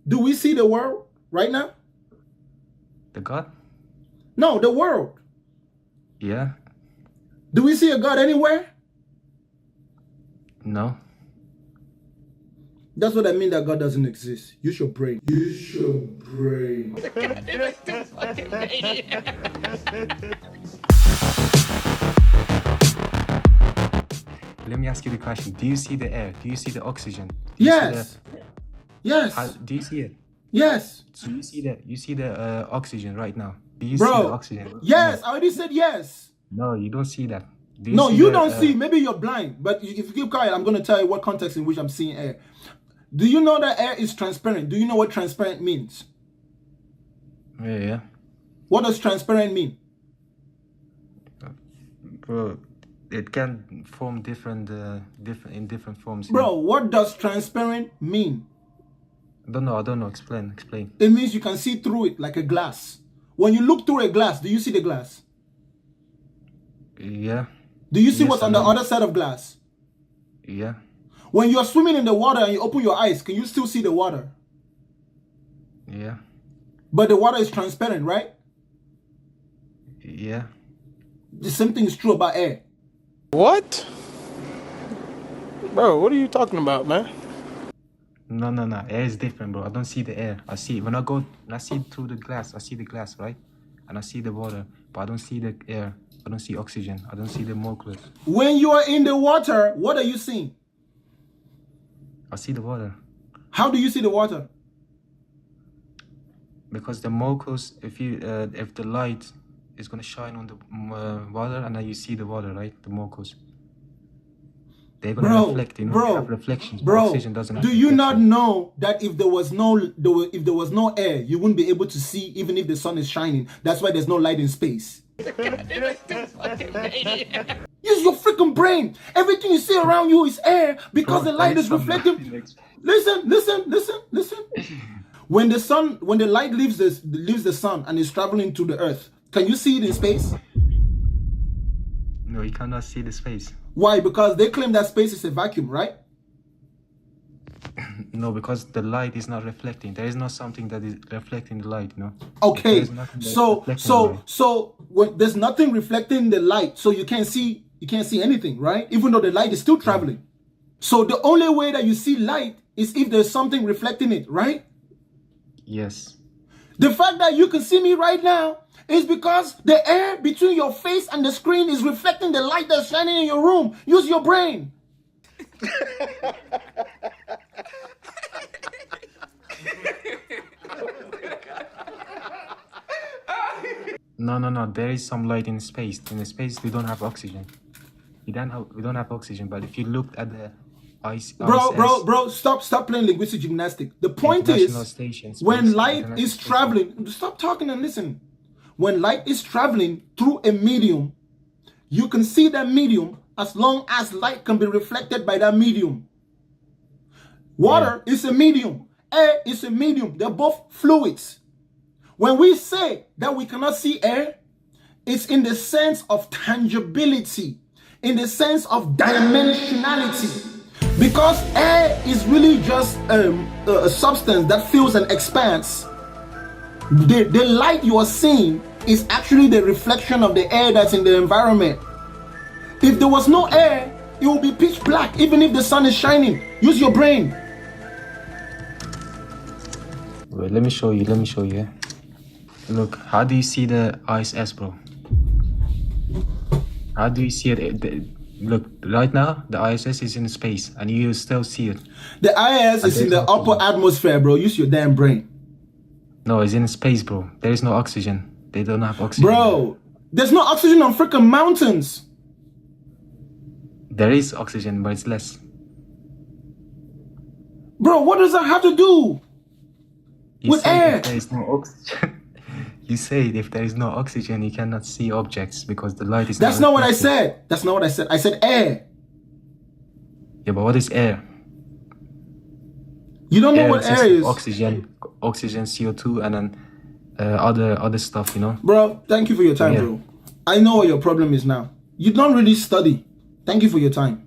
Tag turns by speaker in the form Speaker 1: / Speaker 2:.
Speaker 1: Do we see the world right now?
Speaker 2: The God?
Speaker 1: No, the world.
Speaker 2: Yeah.
Speaker 1: Do we see a God anywhere?
Speaker 2: No.
Speaker 1: That's what I mean that God doesn't exist. Use your brain. Use your brain.
Speaker 2: Let me ask you the question. Do you see the air? Do you see the oxygen?
Speaker 1: Yes. Yes.
Speaker 2: Do you see it?
Speaker 1: Yes.
Speaker 2: So you see the oxygen right now. Do you
Speaker 1: Bro,
Speaker 2: see the oxygen?
Speaker 1: yes,
Speaker 2: No.
Speaker 1: I already said yes.
Speaker 2: No, you don't see that. Do
Speaker 1: No,
Speaker 2: see
Speaker 1: you
Speaker 2: the,
Speaker 1: don't see. Maybe you're blind. But if you keep quiet, I'm going to tell you what context in which I'm seeing air. Do you know that air is transparent? Do you know what transparent means?
Speaker 2: Yeah.
Speaker 1: What does transparent mean?
Speaker 2: Bro, it can form different forms.
Speaker 1: Bro, what does transparent mean?
Speaker 2: I don't know. Explain.
Speaker 1: It means you can see through it like a glass. When you look through a glass, do you see the glass?
Speaker 2: Yeah.
Speaker 1: Do you see what's on the other side of glass?
Speaker 2: Yeah.
Speaker 1: When you're swimming in the water and you open your eyes, can you still see the water?
Speaker 2: Yeah.
Speaker 1: But the water is transparent, right?
Speaker 2: Yeah.
Speaker 1: The same thing is true about air.
Speaker 3: What? Bro, what are you talking about, man?
Speaker 2: No. Air is different, bro. I don't see the air. I see through the glass. I see the glass, right? And I see the water, but I don't see the air. I don't see oxygen. I don't see the molecules.
Speaker 1: When you are in the water, what are you seeing?
Speaker 2: I see the water.
Speaker 1: How do you see the water?
Speaker 2: Because the molecules, if the light is gonna shine on the water, and then you see the water, right? The molecules. They're gonna reflect, have reflections. Oxygen doesn't have
Speaker 1: do you not
Speaker 2: reflection.
Speaker 1: know that if there was no air, you wouldn't be able to see even if the sun is shining? That's why there's no light in space. Use your freaking brain. Everything you see around you is air because the light is reflecting. Listen. When the light leaves the sun and is traveling to the earth, can you see it in space?
Speaker 2: No, you cannot see the space.
Speaker 1: Why? Because they claim that space is a vacuum, right?
Speaker 2: No, because the light is not reflecting. There is not something that is reflecting the light,
Speaker 1: Okay, so when there's nothing reflecting the light, so you can't see anything, right? Even though the light is still traveling. Yeah. So the only way that you see light is if there's something reflecting it, right?
Speaker 2: Yes.
Speaker 1: The fact that you can see me right now is because the air between your face and the screen is reflecting the light that's shining in your room. Use your brain.
Speaker 2: No. There is some light in space. In space, we don't have oxygen. We don't have oxygen. But if you look at the ice,
Speaker 1: bro, stop playing linguistic gymnastics. The point is, when light is traveling, stop talking and listen. When light is traveling through a medium, you can see that medium as long as light can be reflected by that medium. Water is a medium. Air is a medium. They're both fluids. When we say that we cannot see air, it's in the sense of tangibility, in the sense of dimensionality. Because air is really just a substance that fills and expands. The light you are seeing is actually the reflection of the air that's in the environment. If there was no air, it will be pitch black, even if the sun is shining. Use your brain.
Speaker 2: Wait, let me show you. Look, how do you see the ISS, bro? How do you see it? Look, right now, the ISS is in space, and you still see it.
Speaker 1: The ISS is in the upper atmosphere, bro. Use your damn brain.
Speaker 2: No, it's in space, bro. There is no oxygen. They don't have oxygen.
Speaker 1: Bro, there's no oxygen on freaking mountains.
Speaker 2: There is oxygen, but it's less.
Speaker 1: Bro, what does that have to do with air?
Speaker 2: If there is no oxygen. You say if there is no oxygen, you cannot see objects because the light is.
Speaker 1: That's not what I said. That's not what I said. I said air.
Speaker 2: Yeah, but what is air?
Speaker 1: You don't know what air is.
Speaker 2: Oxygen, CO2, and then other stuff,
Speaker 1: Bro, thank you for your time, bro. I know what your problem is now. You don't really study. Thank you for your time.